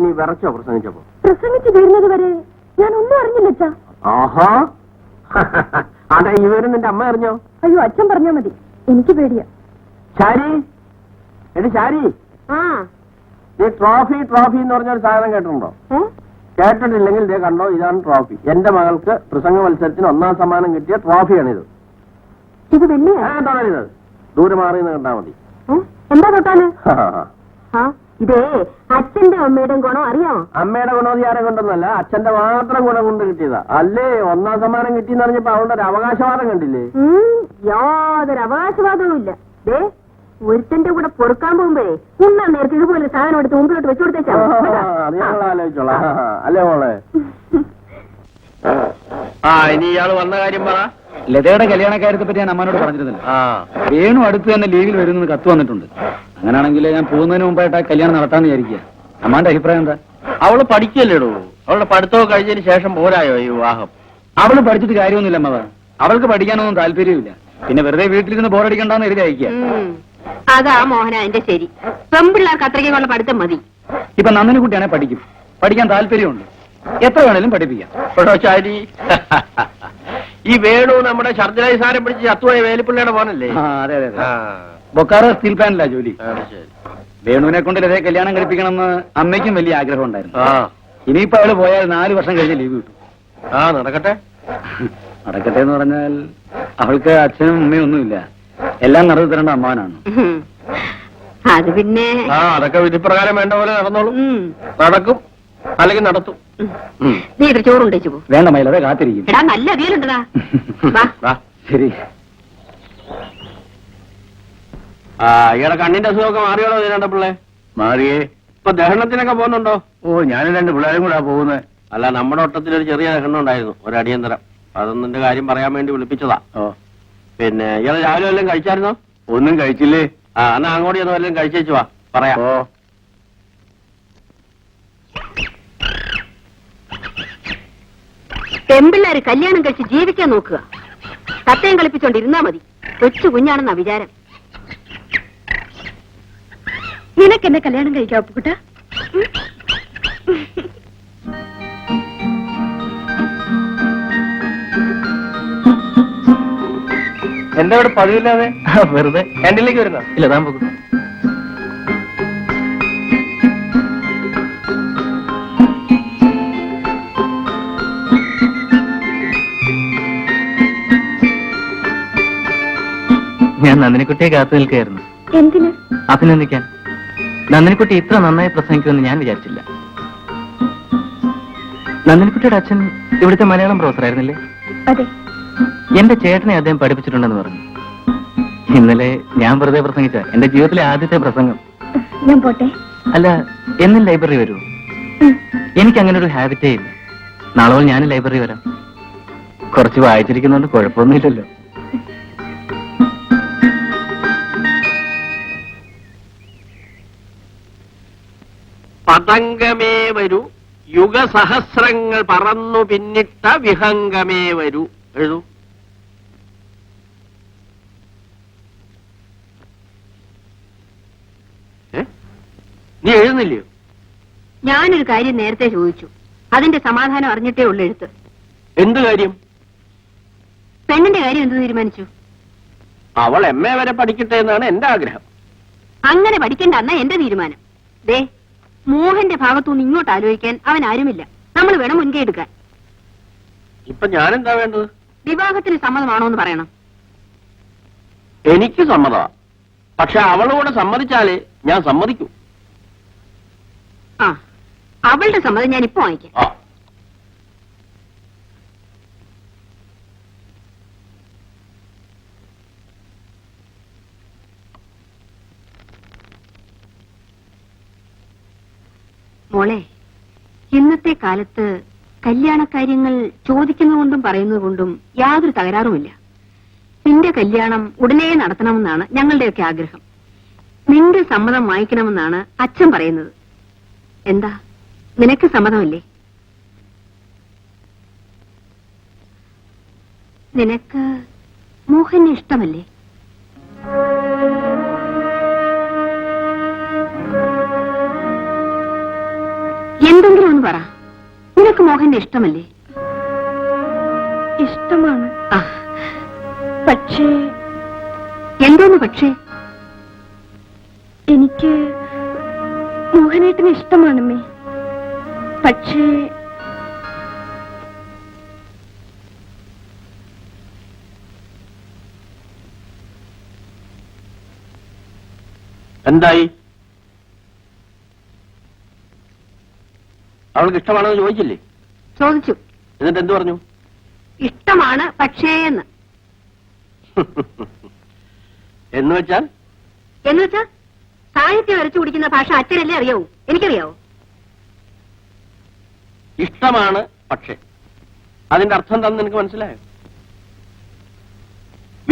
നീ വിറച്ചോ പ്രസംഗിച്ചപ്പോ? പ്രസംഗിച്ചു തീരുന്നത് വരെ ഞാൻ ഒന്നും അറിഞ്ഞില്ല. ആഹാ, അതെ ഈ വിവരം നിന്റെ അമ്മ അറിഞ്ഞോ? അയ്യോ, അച്ഛൻ പറഞ്ഞാ മതി, എനിക്ക് പേടിയാ. ശാരി, എടി ശാരി, നീ ട്രോഫി ട്രോഫി എന്ന് പറഞ്ഞൊരു സാധനം കേട്ടിട്ടുണ്ടോ? കേട്ടിട്ടില്ലെങ്കിൽ ഇതേ കണ്ടോ, ഇതാണ് ട്രോഫി. എന്റെ മകൾക്ക് പ്രസംഗ മത്സരത്തിന് 1ാം സമ്മാനം കിട്ടിയ ട്രോഫിയാണിത്. ഇത് വലിയ ഇത് ദൂരെ മാറി നിന്ന് കണ്ടാ മതി. എന്താ തൊട്ടാല്? ഇതേ അച്ഛന്റെ അമ്മയുടെയും ഗുണം അറിയാമോ? അമ്മയുടെ ഗുണോധികാരം കൊണ്ടൊന്നല്ല, അച്ഛന്റെ മാത്രം ഗുണം കൊണ്ട് കിട്ടിയതാ. അല്ലേ 1ാം സമ്മാനം കിട്ടിയെന്ന് പറഞ്ഞപ്പോ അവളുടെ ഒരു അവകാശവാദം കണ്ടില്ലേ? യാതൊരു അവകാശവാദവും ഇല്ല. ദേ ഒരുത്തന്റെ കൂടെ പൊറുക്കാൻ പോകുമ്പോഴേ ഉണ്ണാൻ നേരത്തെ ഇതുപോലെ സാധനം എടുത്ത് മുമ്പിലോട്ട് വെച്ചു കൊടുത്തേച്ചാ. അത് ഞങ്ങൾ ആലോചിച്ചോളാം. അല്ലേ മോളെ? ഇനി ഇയാള് വന്ന കാര്യം പറ. ലതയുടെ കല്യാണക്കാര്യത്തെ പറ്റി ഞാൻ അമ്മനോട് പറഞ്ഞിരുന്നില്ല. വേണു അടുത്ത് തന്നെ ലീവിൽ വരുന്നത് കത്ത് വന്നിട്ടുണ്ട്. അങ്ങനെയാണെങ്കിൽ ഞാൻ പോകുന്നതിന് മുമ്പായിട്ട് ആ കല്യാണം നടത്താന്ന് വിചാരിക്കുക. അമ്മാന്റെ അഭിപ്രായം എന്താ? അവള് പഠിക്കല്ലേടൂ. അവളുടെ പഠിത്തമൊക്കെ കഴിഞ്ഞതിന് ശേഷം പോരായോ ഈ വിവാഹം? അവള് പഠിച്ചിട്ട് കാര്യമൊന്നുമില്ല അമ്മ. അവൾക്ക് പഠിക്കാനൊന്നും താല്പര്യമില്ല. പിന്നെ വെറുതെ വീട്ടിലിരുന്ന് ബോറടിക്കണ്ടെന്ന് എഴുതി അയക്കുക. അതാ മോഹന എന്റെ ശരി. പെമ്പിള്ളേർക്ക് അത്രയ്ക്കുള്ള പഠിത്തം മതി. ഇപ്പൊ നന്ദിനിക്കുട്ടിയാണെ പഠിക്കും, പഠിക്കാൻ താല്പര്യമുണ്ട്, എത്ര വേണേലും പഠിപ്പിക്കാം. ശാരി, ഈ വേണു നമ്മുടെ ഷർദിലായി സാരം പിടിച്ച് ചത്തുപോയ വേലിപ്പിള്ളയുടെ മോനല്ലേ? അതെ അതെ അതെ. ബൊക്കാറോ സ്റ്റീൽ പ്ലാന്റിലാ ജോലി. വേണുവിനെ കൊണ്ട് ലതയെ കല്യാണം കഴിപ്പിക്കണമെന്ന് അമ്മയ്ക്കും വലിയ ആഗ്രഹം ഉണ്ടായിരുന്നു. ഇനിയിപ്പോ അവള് പോയാൽ 4 വർഷം കഴിഞ്ഞ് ലീവ് കിട്ടും. നടക്കട്ടെ. നടക്കട്ടെ എന്ന് പറഞ്ഞാൽ അവൾക്ക് അച്ഛനും അമ്മയും ഒന്നുമില്ല, എല്ലാം നടത്തി തരേണ്ട അമ്മാവനാണ്. അത് പിന്നെ അതൊക്കെ വിധിപ്രകാരം വേണ്ട പോലെ നടന്നോളൂ. നടക്കും, അല്ലെങ്കിൽ നടത്തും. നീ ചോറുണ്ടോ? വേണ്ട മയിലതെ കാത്തിരിക്കും. നല്ല അവിയലുണ്ടടാ. ശരി. ഇയാളെ കണ്ണിന്റെ അസുഖമൊക്കെ മാറിയോളോ? ഇതിനെ പിള്ളേ മാറിയേ. ഇപ്പൊ ദഹനത്തിനൊക്കെ പോകുന്നുണ്ടോ? ഞാനും 2 പിള്ളേരും കൂടെ പോകുന്നത്. അല്ല, നമ്മുടെ ഒട്ടത്തിലൊരു ചെറിയ ദഹനം ഉണ്ടായിരുന്നു, ഒരു അടിയന്തരം. അതൊന്നിന്റെ കാര്യം പറയാൻ വേണ്ടി വിളിപ്പിച്ചതാ. പിന്നെ ഇയാളെ രാവിലെ വല്ലതും കഴിച്ചായിരുന്നോ? ഒന്നും കഴിച്ചില്ലേ? എന്നാ അങ്ങോട്ട് ചെന്ന് വല്ലതും കഴിച്ചേച്ചു വാ, പറയാം. പെമ്പിള്ളേര് കല്യാണം കഴിച്ച് ജീവിക്കാൻ നോക്കുക. തത്തയും കളിപ്പിച്ചോണ്ടിരുന്നാ മതി. കൊച്ചു കുഞ്ഞാണെന്നാ വിചാരം. നിനക്കെന്നെ കല്യാണം കഴിക്കാം ഉപ്പുകുട്ട? എന്താ ഇവിടെ പതിവില്ലാതെ? വെറുതെ. ക്യാൻറ്റീനിലേക്ക് വരുന്നോ? ഇല്ല, താൻ പോകും. ഞാൻ നന്ദിനിക്കുട്ടിയെ കാത്തു നിൽക്കുകയായിരുന്നു. എന്തിന്? അഭിനന്ദിക്കാൻ. നന്ദിനിക്കുട്ടി ഇത്ര നന്നായി പ്രസംഗിക്കുമെന്ന് ഞാൻ വിചാരിച്ചില്ല. നന്ദിനിക്കുട്ടിയുടെ അച്ഛൻ ഇവിടുത്തെ മലയാളം പ്രൊഫസറായിരുന്നില്ലേ? അതെ. എന്റെ ചേട്ടനെ അദ്ദേഹം പഠിപ്പിച്ചിട്ടുണ്ടെന്ന് പറഞ്ഞു. ഇന്നലെ ഞാൻ വെറുതെ പ്രസംഗിച്ച എന്റെ ജീവിതത്തിലെ ആദ്യത്തെ പ്രസംഗം. ഞാൻ പോട്ടെ. അല്ല, എന്നും ലൈബ്രറി വരൂ? എനിക്ക് അങ്ങനെ ഒരു ഹാബിറ്റേ ഇല്ല. നാളെ ഞാൻ ലൈബ്രറി വരാം. കുറച്ച് വായിച്ചിരിക്കുന്നതുകൊണ്ട് കുഴപ്പമൊന്നുമില്ലല്ലോ. പതംഗമേ വരൂ, യുഗസഹസ്രങ്ങൾ പറന്നു പിന്നിട്ട വിഹംഗമേ വരൂ. എഴുതൂ. നീ എഴുതുന്നില്ലയോ? ഞാനൊരു കാര്യം നേരത്തെ ചോദിച്ചു, അതിന്റെ സമാധാനം അറിഞ്ഞിട്ടേ ഉള്ളു എഴുത്ത്. എന്ത് കാര്യം? പെണ്ണിന്റെ കാര്യം എന്ത് തീരുമാനിച്ചു? അവൾ MA വരെ പഠിക്കട്ടെ എന്നാണ് എന്റെ ആഗ്രഹം. അങ്ങനെ പഠിക്കണ്ട എന്നാ എന്റെ തീരുമാനം. ദേ, മോഹന്റെ ഭാഗത്തുനിന്ന് ഇങ്ങോട്ട് ആലോചിക്കാൻ അവൻ ആരുമില്ല. നമ്മൾ വേണം മുൻകൈ എടുക്കാൻ. ഇപ്പൊ ഞാനെന്താ വേണ്ടത്? വിവാഹത്തിന് സമ്മതമാണോ എന്ന് പറയണം. എനിക്ക് സമ്മതമാ, പക്ഷെ അവളോട് സമ്മതിച്ചാലേ ഞാൻ സമ്മതിക്കൂ. അവളുടെ സമ്മതം ഞാൻ ഇപ്പൊ വാങ്ങിക്കാം. മോളെ, ഇന്നത്തെ കാലത്ത് കല്യാണക്കാര്യങ്ങൾ ചോദിക്കുന്നതുകൊണ്ടും പറയുന്നതുകൊണ്ടും യാതൊരു തകരാറുമില്ല. നിന്റെ കല്യാണം ഉടനെ നടത്തണമെന്നാണ് ഞങ്ങളുടെയൊക്കെ ആഗ്രഹം. നിന്റെ സമ്മതം വാങ്ങിക്കണമെന്നാണ് അച്ഛൻ പറയുന്നത്. എന്താ, നിനക്ക് സമ്മതമല്ലേ? നിനക്ക് മോഹനെ ഇഷ്ടമല്ലേ? എന്തെങ്കിലും ഒന്ന് പറ. നിനക്ക് മോഹന്റെ ഇഷ്ടമല്ലേ? ഇഷ്ടമാണ്. പക്ഷേ എന്തോന്ന് പക്ഷേ? എനിക്ക് മോഹനേട്ടന് ഇഷ്ടമാണമ്മേ. പക്ഷേ എന്തായി? അവൾക്ക് ഇഷ്ടമാണെന്ന് ചോദിച്ചില്ലേ? ചോദിച്ചു. എന്നിട്ട് എന്ത് പറഞ്ഞു? ഇഷ്ടമാണ് പക്ഷേ എന്ന്. എന്ന് വെച്ചാൽ സാഹിത്യം വരച്ചു കുടിക്കുന്ന ഭാഷ അച്ഛനല്ലേ അറിയാവൂ, എനിക്കറിയാവോ? ഇഷ്ടമാണ് പക്ഷേ അതിന്റെ അർത്ഥം എന്താണെന്ന് നിനക്ക് മനസ്സിലായോ?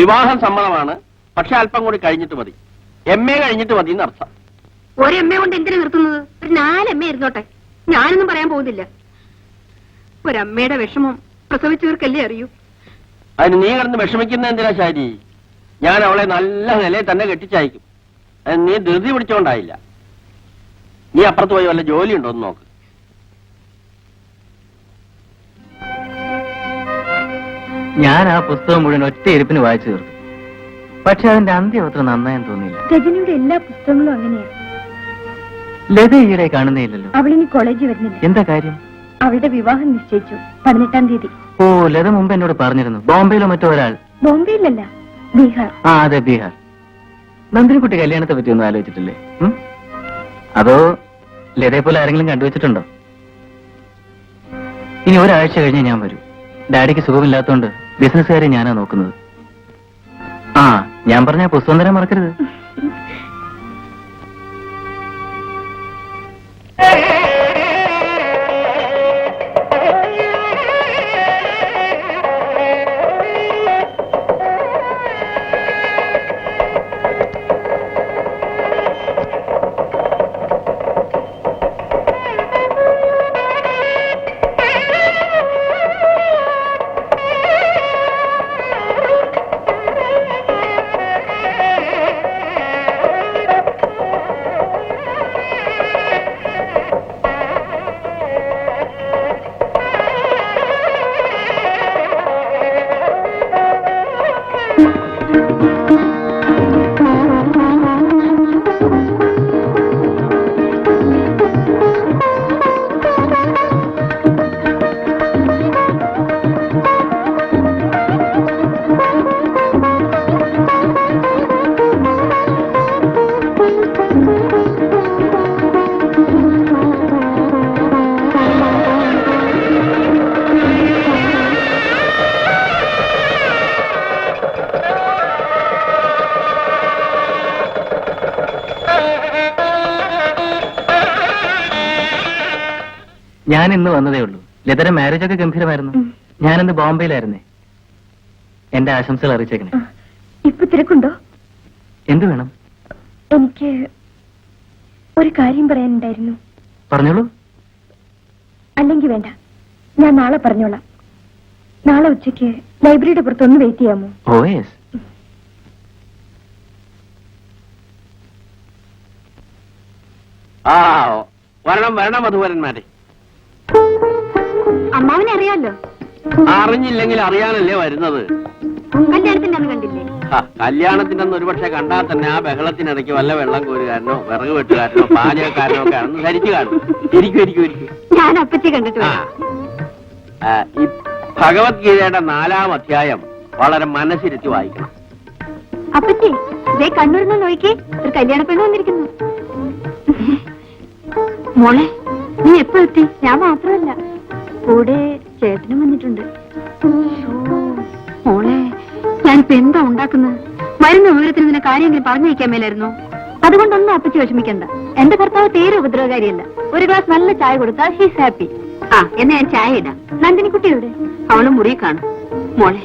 വിവാഹം സമ്മതമാണ്, പക്ഷെ അല്പം കൂടി കഴിഞ്ഞിട്ട് മതി, MA കഴിഞ്ഞിട്ട് മതി എന്നർത്ഥം. ഒരു MA കൊണ്ട് എന്തിനു നിർത്തുന്നത്? ഒരു 4 MA ഇരുന്നോട്ടെ, ഞാനൊന്നും പറയാൻ പോകുന്നില്ല. ഒരമ്മയുടെ വിഷമം പ്രസവിച്ചവർക്കല്ലേ അറിയൂ. അതിന് നീ കിടന്ന് വിഷമിക്കുന്ന എന്തിനാ ശാരി? ഞാൻ അവളെ നല്ല നിലയിൽ തന്നെ കെട്ടിച്ചയക്കും. അതിന് നീ ധൃതി പിടിച്ചോണ്ടായില്ല. നീ അപ്പുറത്ത് പോയി വല്ല ജോലി ഉണ്ടോ എന്ന് നോക്ക്. ഞാൻ ആ പുസ്തകം മുഴുവൻ ഒറ്റ ഇരിപ്പിന് വായിച്ചു തീർത്തു. പക്ഷെ അതിന്റെ അന്ത്യം അത്ര നന്നായെന്ന് തോന്നിയില്ല. രജനിയുടെ എല്ലാ പുസ്തകങ്ങളും അങ്ങനെയാ. ലത ഈയിടെ കാണുന്നേയില്ലല്ലോ. അവളിനി കോളേജിൽ വരുന്നില്ല. എന്താ കാര്യം? അവളുടെ വിവാഹം നിശ്ചയിച്ചു 18-ാം തീയതി. ഓ, ലത മുമ്പ് എന്നോട് പറഞ്ഞിരുന്നു. ബോംബെയിലോ മറ്റോ ഒരാൾ. ബോംബെയിലല്ല, ബീഹാർ. ആ അതെ, ബീഹാർ. നന്ദിനിക്കുട്ടി കല്യാണത്തെ പറ്റി ഒന്നും ആലോചിച്ചിട്ടില്ലേ? അതോ ലതയെ പോലെ ആരെങ്കിലും കണ്ടുവച്ചിട്ടുണ്ടോ? ഇനി ഒരാഴ്ച കഴിഞ്ഞ് ഞാൻ വരൂ. ഡാഡിക്ക് സുഖമില്ലാത്തോണ്ട് ബിസിനസ്സുകാരെ ഞാനാ നോക്കുന്നത്. ആ, ഞാൻ പറഞ്ഞ പുസ്തകം തരാൻ മറക്കരുത്. ഞാൻ ഇന്ന് വന്നതേ ഉള്ളൂ. ലതയുടെ മാരേജ് ഒക്കെ ഗംഭീരമായിരുന്നു. ഞാനിന്ന് ബോംബെയിലായിരുന്നേ. എന്റെ ആശംസകൾ അറിയിച്ചേക്കണേ. ഇപ്പൊ തിരക്കുണ്ടോ? എന്ത് വേണം? എനിക്ക് ഒരു കാര്യം പറയാനുണ്ടായിരുന്നു. പറഞ്ഞോളൂ. അല്ലെങ്കിൽ വേണ്ട, ഞാൻ നാളെ പറഞ്ഞോളാം. നാളെ ഉച്ചയ്ക്ക് ലൈബ്രറിയുടെ പുറത്തൊന്ന് വെയിറ്റ് ചെയ്യാമോ? Oh yes. ആ, വരണം വരണം മധുവരന്മാരെ. അമ്മാവനെ അറിയാലോ. അറിഞ്ഞില്ലെങ്കിൽ അറിയാനല്ലേ വരുന്നത്. കല്യാണത്തിന്റെ അന്ന് കണ്ടില്ലേ? കല്യാണത്തിന്റെ അന്ന് ഒരുപക്ഷെ കണ്ടാൽ തന്നെ ആ ബഹളത്തിനിടയ്ക്ക് വല്ല വെള്ളം കോരുകാരനോ വിറക് വെട്ടുകാരനോ പാചകക്കാരനോ ഒക്കെ ആണെന്ന് ധരിച്ചു കാണും. ഇരിക്കും. ഞാൻ അപ്പച്ചി കണ്ടിട്ട് ഈ ഭഗവത്ഗീതയുടെ 4-ാം അധ്യായം വളരെ മനസ്സിരുത്തി വായിക്കണം. അപ്പച്ചി ഇതേ കണ്ണൂരിന്ന് നോക്കി ഒരു കല്യാണ പെണ്ണ് വന്നിരിക്കുന്നു. മോളെ, നീ എപ്പോ എത്തി? ഞാൻ മാത്രമല്ല, കൂടെ ചേട്ടനും വന്നിട്ടുണ്ട്. മോളെ, ഞാനിപ്പോ എന്താ ഉണ്ടാക്കുന്നത്? വരുന്ന വിവരത്തിന് നിന്നെ കാര്യമെങ്കിലും പറഞ്ഞു വയ്ക്കാൻ മേലായിരുന്നു. അതുകൊണ്ടൊന്നും അപ്പച്ചി വിഷമിക്കണ്ട. എന്റെ ഭർത്താവ് തീരെ ഉപദ്രവകാരിയല്ല. ഒരു ഗ്ലാസ് നല്ല ചായ കൊടുത്താൽ ഹീസ് ഹാപ്പി. ആ, എന്നാ ഞാൻ ചായ ഇടാം. നന്ദിനിക്കുട്ടിയുടെ അവളും മുറി കാണും. മോളെ,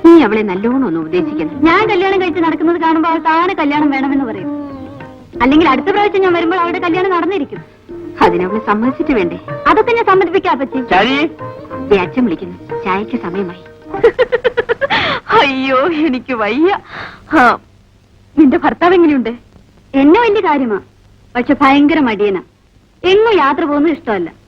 നീ അവളെ നല്ലോണം ഒന്ന് ഉപദേശിക്കണം. ഞാൻ കല്യാണം കഴിച്ച് നടക്കുന്നത് കാണുമ്പോൾ അവൾ താനെ കല്യാണം വേണമെന്ന് പറയും. അല്ലെങ്കിൽ അടുത്ത പ്രാവശ്യം ഞാൻ വരുമ്പോൾ അവളുടെ കല്യാണം നടന്നിരിക്കും. അതിനവളെ സമ്മതിച്ചിട്ട് വേണ്ടേ? അതൊക്കെ ഞാൻ സമ്മതിപ്പിക്കാം അപ്പച്ചി. അച്ഛൻ വിളിക്കുന്നു, ചായക്ക് സമയമായി. അയ്യോ, എനിക്ക് വയ്യ. നിന്റെ ഭർത്താവ് എങ്ങനെയുണ്ട്? എന്നെ വലിയ കാര്യമാ, പക്ഷെ ഭയങ്കര മടിയനാ. എങ്ങും യാത്ര പോകുന്നത് ഇഷ്ടമല്ല.